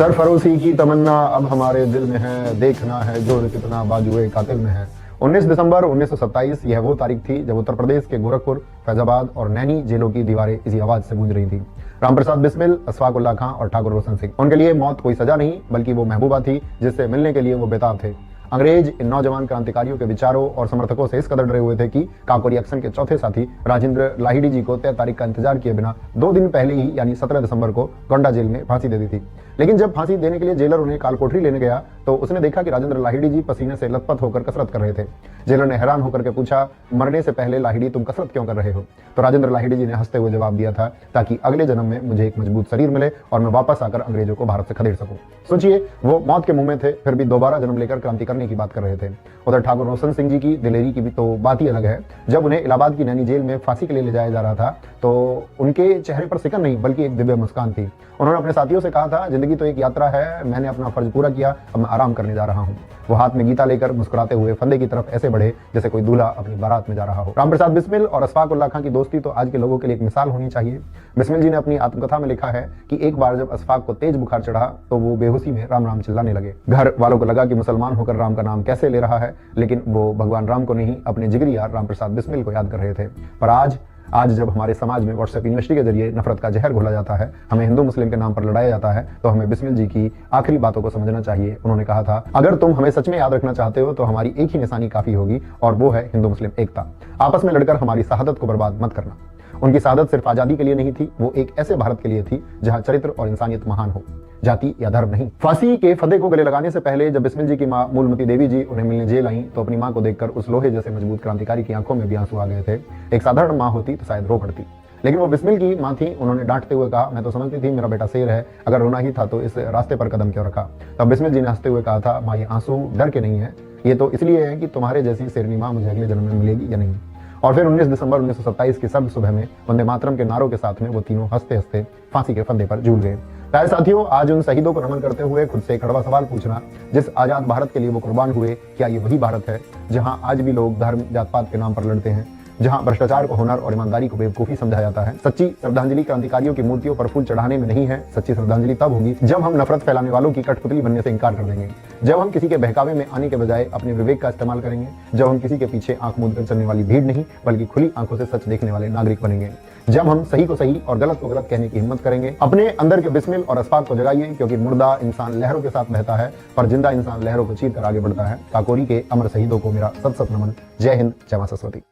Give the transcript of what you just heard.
सरफरोशी की तमन्ना अब हमारे दिल में है, देखना है जोर कितना बाजुए कातिल में है। 19 दिसंबर 1927 यह वो तारीख थी जब उत्तर प्रदेश के गोरखपुर, फैजाबाद और नैनी जेलों की दीवारें इसी आवाज से गूंज रही थी। रामप्रसाद बिस्मिल, अशफाक उल्लाह खां और ठाकुर रोशन सिंह, उनके लिए मौत कोई सजा नहीं बल्कि वो महबूबा थी जिससे मिलने के लिए वो बेताब थे। अंग्रेज इन नौजवान क्रांतिकारियों के विचारों और समर्थकों से इस कदर डरे हुए थे कि काकोरी एक्शन के चौथे साथी राजेंद्र लाहिड़ी जी को तय तारीख का इंतजार किए बिना 2 दिन पहले ही यानी 17 दिसंबर को गोंडा जेल में फांसी दे दी थी। लेकिन जब फांसी देने के लिए जेलर उन्हें कालकोठरी लेने गया तो उसने देखा कि राजेंद्र लाहिड़ी जी पसीने से लथपथ होकर कसरत कर रहे थे। जेलर ने हैरान होकर के पूछा, मरने से पहले लाहिड़ी तुम कसरत क्यों कर रहे हो? तो राजेंद्र लाहिड़ी जी ने हंसते हुए जवाब दिया था, ताकि अगले जन्म में मुझे एक मजबूत शरीर मिले और मैं वापस आकर अंग्रेजों को भारत से खदेड़ सकूं। सोचिए, वो मौत के मुंह में थे फिर भी दोबारा जन्म लेकर क्रांति करने की बात कर रहे थे। उधर ठाकुर रोशन सिंह जी की दिलेरी की भी तो बात ही अलग है। जब उन्हें इलाहाबाद की नैनी जेल में फांसी के लिए ले जाया जा रहा था तो उनके चेहरे पर सिकन नहीं बल्कि एक दिव्य मुस्कान थी। उन्होंने अपने साथियों से कहा था, जिंदगी तो एक यात्रा है, मैंने अपना फर्ज पूरा किया, अब मैं आराम करने जा रहा हूँ। वो हाथ में गीता लेकर मुस्कुराते हुए फंदे की तरफ ऐसे बढ़े जैसे कोई दूल्हा अपनी बारात में जा रहा हो। रामप्रसाद बिस्मिल और अशफाक उल्लाह खां की दोस्ती तो आज के लोगों के लिए एक मिसाल होनी चाहिए। बिस्मिल जी ने अपनी आत्मकथा में लिखा है कि एक बार जब अशफाक को तेज बुखार चढ़ा तो वो बेहोशी में राम राम चिल्लाने लगे। घर वालों को लगा कि मुसलमान होकर राम का नाम कैसे ले रहा है, लेकिन वो भगवान राम को नहीं अपने जिगरी यार रामप्रसाद बिस्मिल को याद कर रहे थे। पर आज जब हमारे समाज में व्हाट्सएप यूनिवर्सिटी के जरिए नफरत का जहर घोला जाता है, हमें हिंदू मुस्लिम के नाम पर लड़ाया जाता है, तो हमें बिस्मिल जी की आखिरी बातों को समझना चाहिए। उन्होंने कहा था, अगर तुम हमें सच में याद रखना चाहते हो तो हमारी एक ही निशानी काफी होगी और वो है हिंदू मुस्लिम एकता। आपस में लड़कर हमारी शहादत को बर्बाद मत करना। उनकी शहादत सिर्फ आजादी के लिए नहीं थी, वो एक ऐसे भारत के लिए थी जहां चरित्र और इंसानियत महान हो, जाति या धर्म नहीं। फांसी के फंदे को गले लगाने से पहले जब बिस्मिल जी की मां मूलमती देवी जी उन्हें मिलने जेल आई तो अपनी मां को देखकर उस लोहे जैसे मजबूत क्रांतिकारी की आंखों में भी आंसू आ गए थे। एक साधारण मां होती तो शायद रो पड़ती, लेकिन वो बिस्मिल की मां थी। उन्होंने डांटते हुए कहा, मैं तो समझती थी मेरा बेटा शेर है, अगर रोना ही था तो इस रास्ते पर कदम क्यों रखा? तब बिस्मिल जी ने हंसते हुए कहा था, मां ये आंसू डर के नहीं है, ये तो इसलिए है कि तुम्हारे जैसी शेरनी मां मुझे अगले जन्म में मिलेगी या नहीं। और फिर 19 दिसंबर 1927 की सर्द सुबह में वंदे मातरम के नारों के साथ में वो तीनों हंसते हंसते फांसी के फंदे पर झूल गए। प्यारे साथियों, आज उन शहीदों को नमन करते हुए खुद से एक कड़वा सवाल पूछना, जिस आजाद भारत के लिए वो कुर्बान हुए, क्या ये वही भारत है जहां आज भी लोग धर्म जात पात के नाम पर लड़ते हैं, जहां भ्रष्टाचार को हुनर और ईमानदारी को बेवकूफी समझा जाता है? सच्ची श्रद्धांजलि क्रांतिकारियों की मूर्तियों पर फूल चढ़ाने में नहीं है, सच्ची श्रद्धांजलि तब होगी जब हम नफरत फैलाने वालों की कठपुतली बनने से इनकार कर देंगे, जब हम किसी के बहकावे में आने के बजाय अपने विवेक का इस्तेमाल करेंगे, जब हम किसी के पीछे आंख मूंद कर चलने वाली भीड़ नहीं बल्कि खुली आंखों से सच देखने वाले नागरिक बनेंगे, जब हम सही को सही और गलत को गलत कहने की हिम्मत करेंगे। अपने अंदर के बिस्मिल और अशफाक को जगाइए, क्योंकि मुर्दा इंसान लहरों के साथ बहता है पर जिंदा इंसान लहरों को चीर कर आगे बढ़ता है। काकोरी के अमर शहीदों को मेरा सत सत नमन। जय हिंद, जय मां सरस्वती।